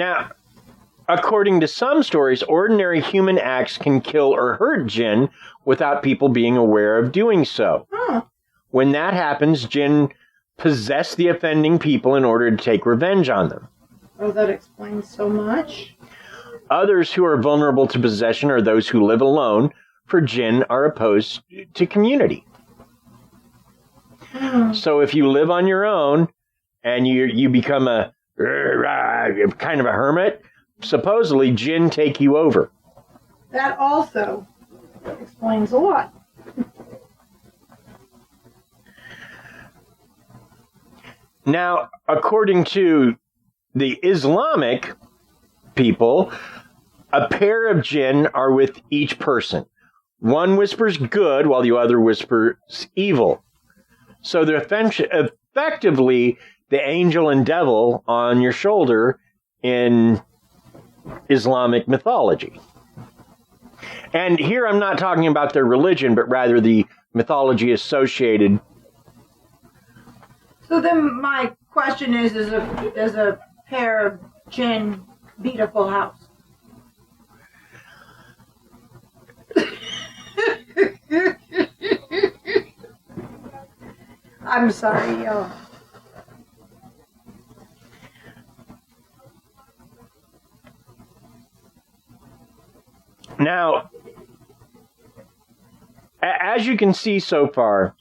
Now, according to some stories, ordinary human acts can kill or hurt jinn without people being aware of doing so. When that happens, jinn possess the offending people in order to take revenge on them. Oh, that explains so much. Others who are vulnerable to possession are those who live alone, for jinn are opposed to community. So if you live on your own and you become a kind of a hermit, supposedly jinn take you over. That also explains a lot. Now, according to the Islamic people, a pair of jinn are with each person. One whispers good while the other whispers evil. So they're effectively the angel and devil on your shoulder in Islamic mythology. And here I'm not talking about their religion, but rather the mythology associated. So then my question is, does a pair of jinn beat a full house? I'm sorry, y'all. Now, as you can see so far,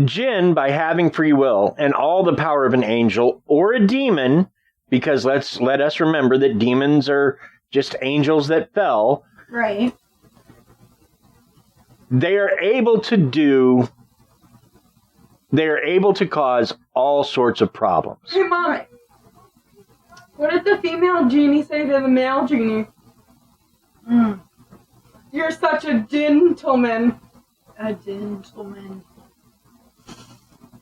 jinn, by having free will and all the power of an angel or a demon, because let us remember that demons are just angels that fell. Right. They are able to cause all sorts of problems. Hey, Mom. What did the female genie say to the male genie? You're such a gentleman. A gentleman.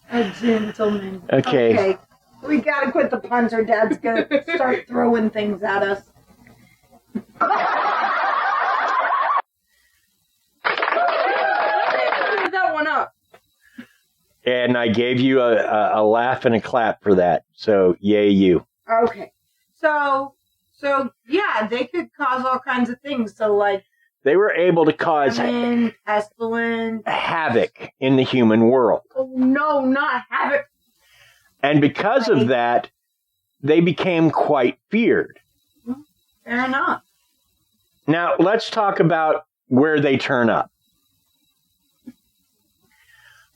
A gentleman. Okay. We gotta quit the puns or Dad's gonna start throwing things at us. That one up. And I gave you a laugh and a clap for that. So, yay you. Okay. So yeah, they could cause all kinds of things. So like They were able to cause pestilence, havoc in the human world. Oh no, not havoc. And because of that, they became quite feared. Fair enough. Now, let's talk about where they turn up.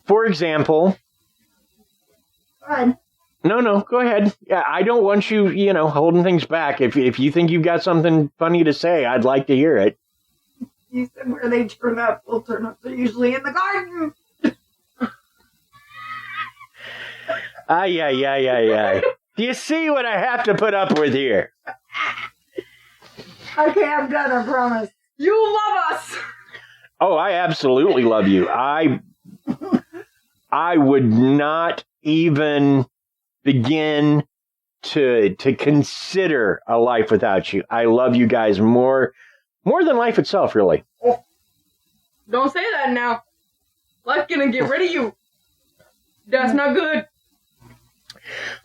For example... Go ahead. No, go ahead. Yeah, I don't want you, holding things back. If you think you've got something funny to say, I'd like to hear it. You said where they turn up. Well, turn up. They're usually in the garden. Yeah. Do you see what I have to put up with here? Okay, I'm done, I promise. You love us! Oh, I absolutely love you. I would not even begin to consider a life without you. I love you guys more than life itself, really. Don't say that now. Life's gonna get rid of you. That's not good.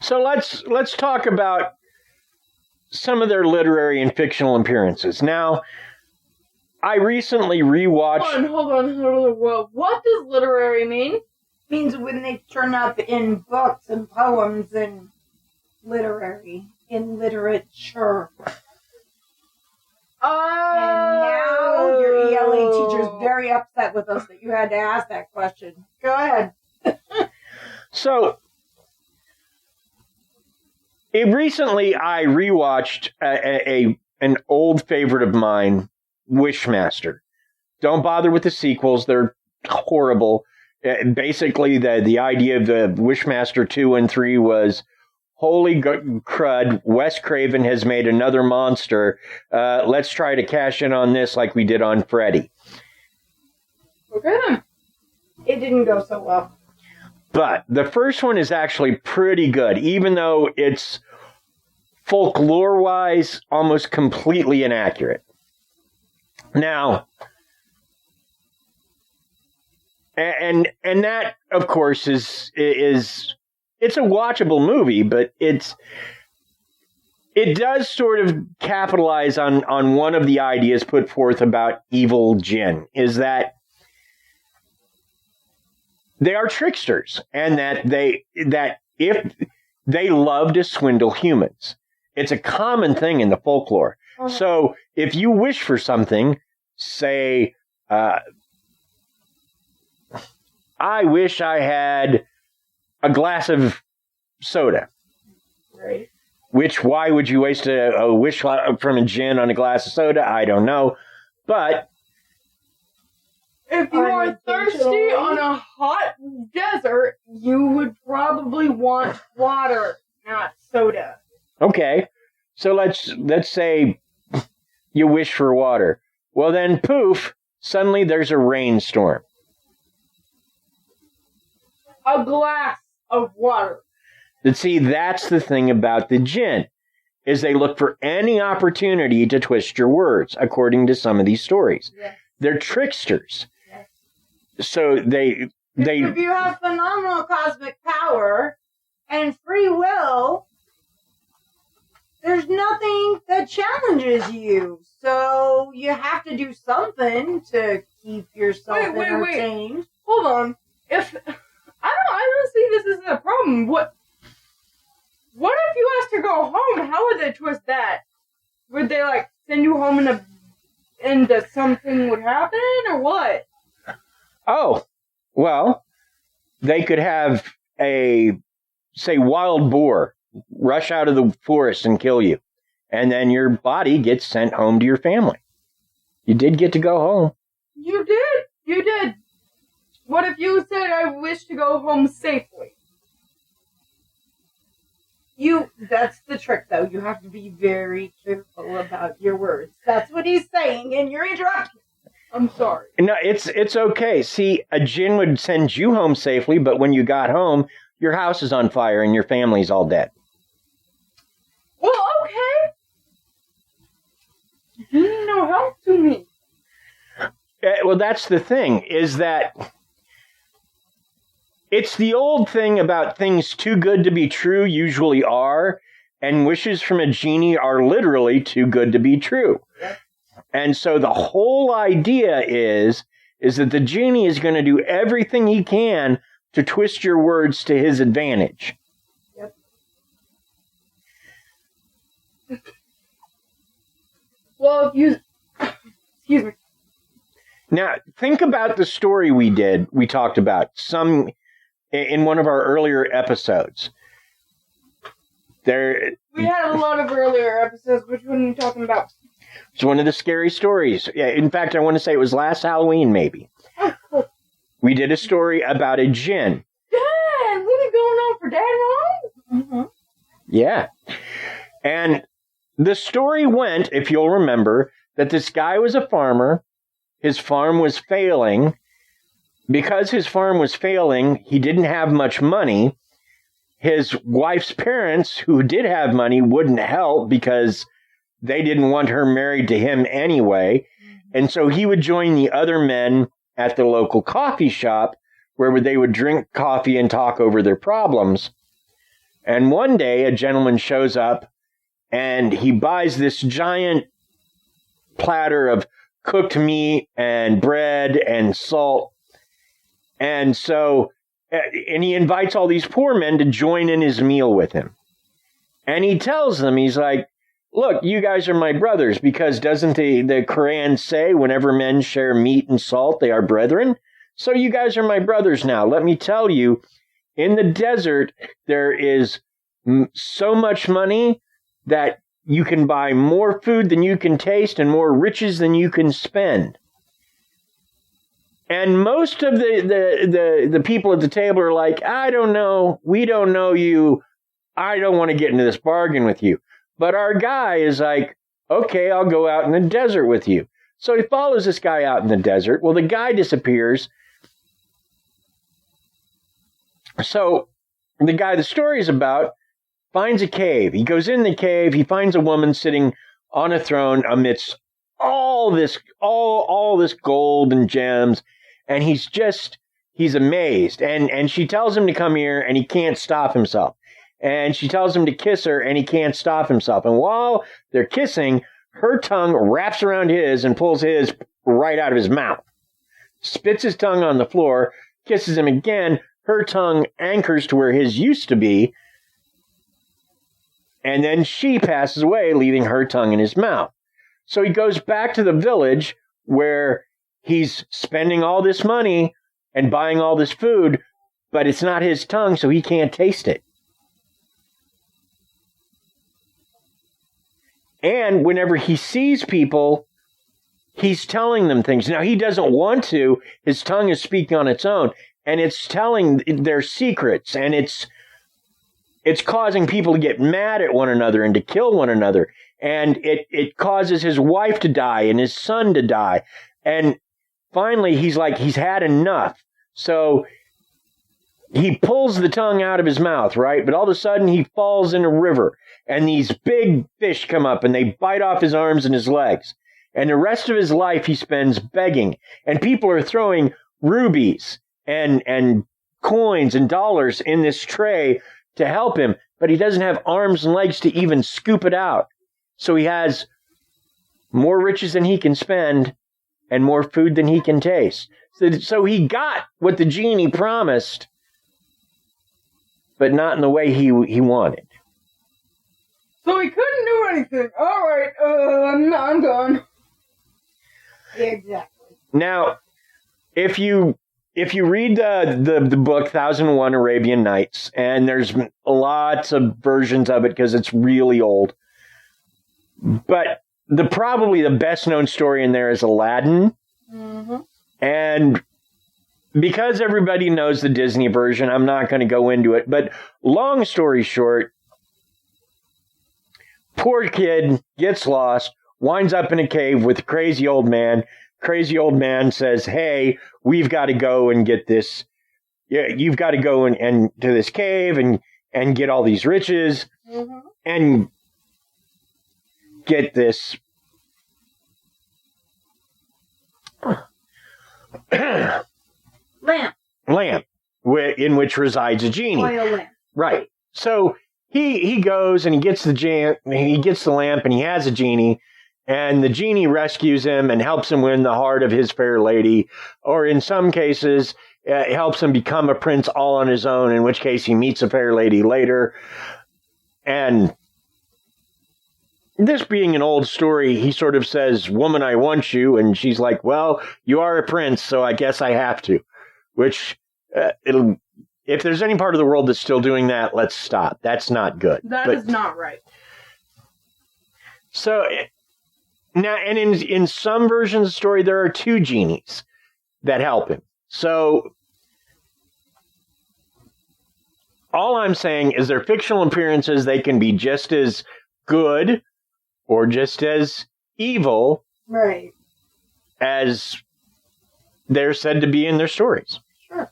So let's talk about some of their literary and fictional appearances. Now, I recently rewatched... Hold on. What does literary mean? It means when they turn up in books and poems and literature. And now your ELA teacher's very upset with us that you had to ask that question. Go ahead. So, recently I rewatched an old favorite of mine, Wishmaster. Don't bother with the sequels; they're horrible. Basically, the idea of the Wishmaster 2 and 3 was, holy crud, Wes Craven has made another monster. Let's try to cash in on this like we did on Freddy. Okay then. It didn't go so well. But the first one is actually pretty good, even though it's folklore-wise almost completely inaccurate. Now, and that, of course, is it's a watchable movie, but it does sort of capitalize on one of the ideas put forth about evil jinn, is that they are tricksters, and that if they love to swindle humans. It's a common thing in the folklore. So if you wish for something, say, I wish I had a glass of soda. Right. Why would you waste a wish from a jinn on a glass of soda? I don't know. But if you are thirsty on a hot desert, you would probably want water, not soda. okay, so let's say you wish for water. Well, then, poof, suddenly there's a rainstorm. A glass of water. But see, that's the thing about the jinn, is they look for any opportunity to twist your words, according to some of these stories. Yes. They're tricksters. Yes. So they If you have phenomenal cosmic power and free will, there's nothing that challenges you. So you have to do something to keep yourself entertained. Wait. Hold on. If I don't see this as a problem. What if you asked to go home? How would they twist that? Would they send you home and something would happen, or what? Oh, well, they could have a, say, wild boar rush out of the forest and kill you. And then your body gets sent home to your family. You did get to go home. You did. What if you said, I wish to go home safely? That's the trick, though. You have to be very careful about your words. That's what he's saying, and you're interrupting. I'm sorry. No, it's okay. See, a jinn would send you home safely, but when you got home, your house is on fire and your family's all dead. Well, okay. No help to me. Well, that's the thing, is that it's the old thing about things too good to be true usually are, and wishes from a genie are literally too good to be true. Yep. And so the whole idea is that the genie is going to do everything he can to twist your words to his advantage. Yep. Well, excuse me. Now, think about the story we talked about in one of our earlier episodes. We had a lot of earlier episodes. Which one are you talking about? It's one of the scary stories. Yeah, in fact, I want to say it was last Halloween, maybe. Oh, cool. We did a story about a jinn. Dad, we've been going on for that long? Mm-hmm. Yeah. And the story went, if you'll remember, that this guy was a farmer. His farm was failing. Because his farm was failing, he didn't have much money. His wife's parents, who did have money, wouldn't help because they didn't want her married to him anyway. And so he would join the other men at the local coffee shop where they would drink coffee and talk over their problems. And one day a gentleman shows up and he buys this giant platter of cooked meat and bread and salt. And he invites all these poor men to join in his meal with him. And he tells them, he's like, look, you guys are my brothers, because doesn't the Quran say whenever men share meat and salt, they are brethren? So you guys are my brothers now. Let me tell you, in the desert, there is so much money that you can buy more food than you can taste and more riches than you can spend. And most of the people at the table are like, I don't know. We don't know you. I don't want to get into this bargain with you. But our guy is like, okay, I'll go out in the desert with you. So he follows this guy out in the desert. Well, the guy disappears. So the guy the story is about finds a cave. He goes in the cave. He finds a woman sitting on a throne amidst all this gold and gems. And he's just he's amazed. And she tells him to come here, and he can't stop himself. And she tells him to kiss her, and he can't stop himself. And while they're kissing, her tongue wraps around his and pulls his right out of his mouth. Spits his tongue on the floor, kisses him again. Her tongue anchors to where his used to be. And then she passes away, leaving her tongue in his mouth. So he goes back to the village where he's spending all this money and buying all this food, but it's not his tongue, so he can't taste it. And whenever he sees people, he's telling them things. Now, he doesn't want to. His tongue is speaking on its own, and it's telling their secrets, and it's causing people to get mad at one another and to kill one another. And it causes his wife to die and his son to die. And finally, he's had enough. So he pulls the tongue out of his mouth, right? But all of a sudden, he falls in a river. And these big fish come up and they bite off his arms and his legs. And the rest of his life, he spends begging. And people are throwing rubies and coins and dollars in this tray to help him. But he doesn't have arms and legs to even scoop it out. So he has more riches than he can spend and more food than he can taste. So he got what the genie promised, but not in the way he wanted. So he couldn't do anything. All right, I'm done. Exactly. Now, if you read the book 1001 Arabian Nights, and there's lots of versions of it because it's really old, but probably the best known story in there is Aladdin. Mm-hmm. And because everybody knows the Disney version, I'm not going to go into it. But long story short, poor kid gets lost, winds up in a cave with a crazy old man. Crazy old man says, hey, we've got to go and get this. Yeah, you've got to go and to this cave and get all these riches and get this lamp in which resides a genie. Oil lamp. Right. So he goes and he gets the lamp and he has a genie, and the genie rescues him and helps him win the heart of his fair lady, or in some cases helps him become a prince all on his own, in which case he meets a fair lady later. And this being an old story, he sort of says, woman, I want you. And she's like, well, you are a prince, so I guess I have to. Which, if there's any part of the world that's still doing that, let's stop. That's not good. That is not right. So, now, and in some versions of the story, there are two genies that help him. So, all I'm saying is they're fictional appearances. They can be just as good or just as evil, right, as they're said to be in their stories. Sure.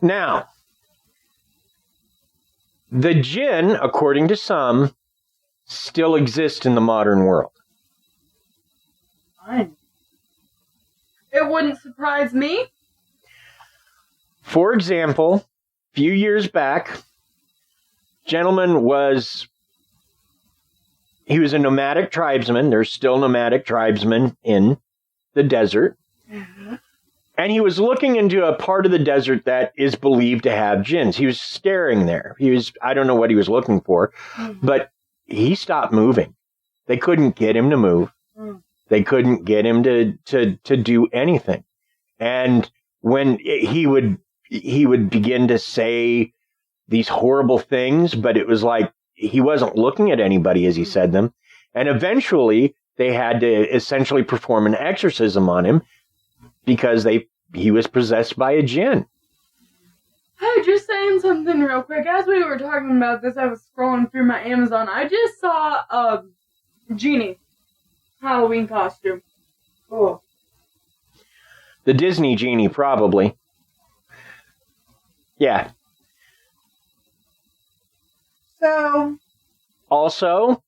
Now, the Jinn, according to some, still exist in the modern world. Fine. It wouldn't surprise me. For example, a few years back, gentleman was a nomadic tribesman. There's still nomadic tribesmen in the desert. Mm-hmm. And he was looking into a part of the desert that is believed to have jinns. He was staring there. I don't know what he was looking for, but he stopped moving. They couldn't get him to move. They couldn't get him to do anything. And when he would begin to say these horrible things, but it was like he wasn't looking at anybody as he said them. And eventually they had to essentially perform an exorcism on him because he was possessed by a jinn. Hey, just saying something real quick. As we were talking about this, I was scrolling through my Amazon. I just saw a genie Halloween costume. Cool. The Disney genie, probably. Yeah. So. Also,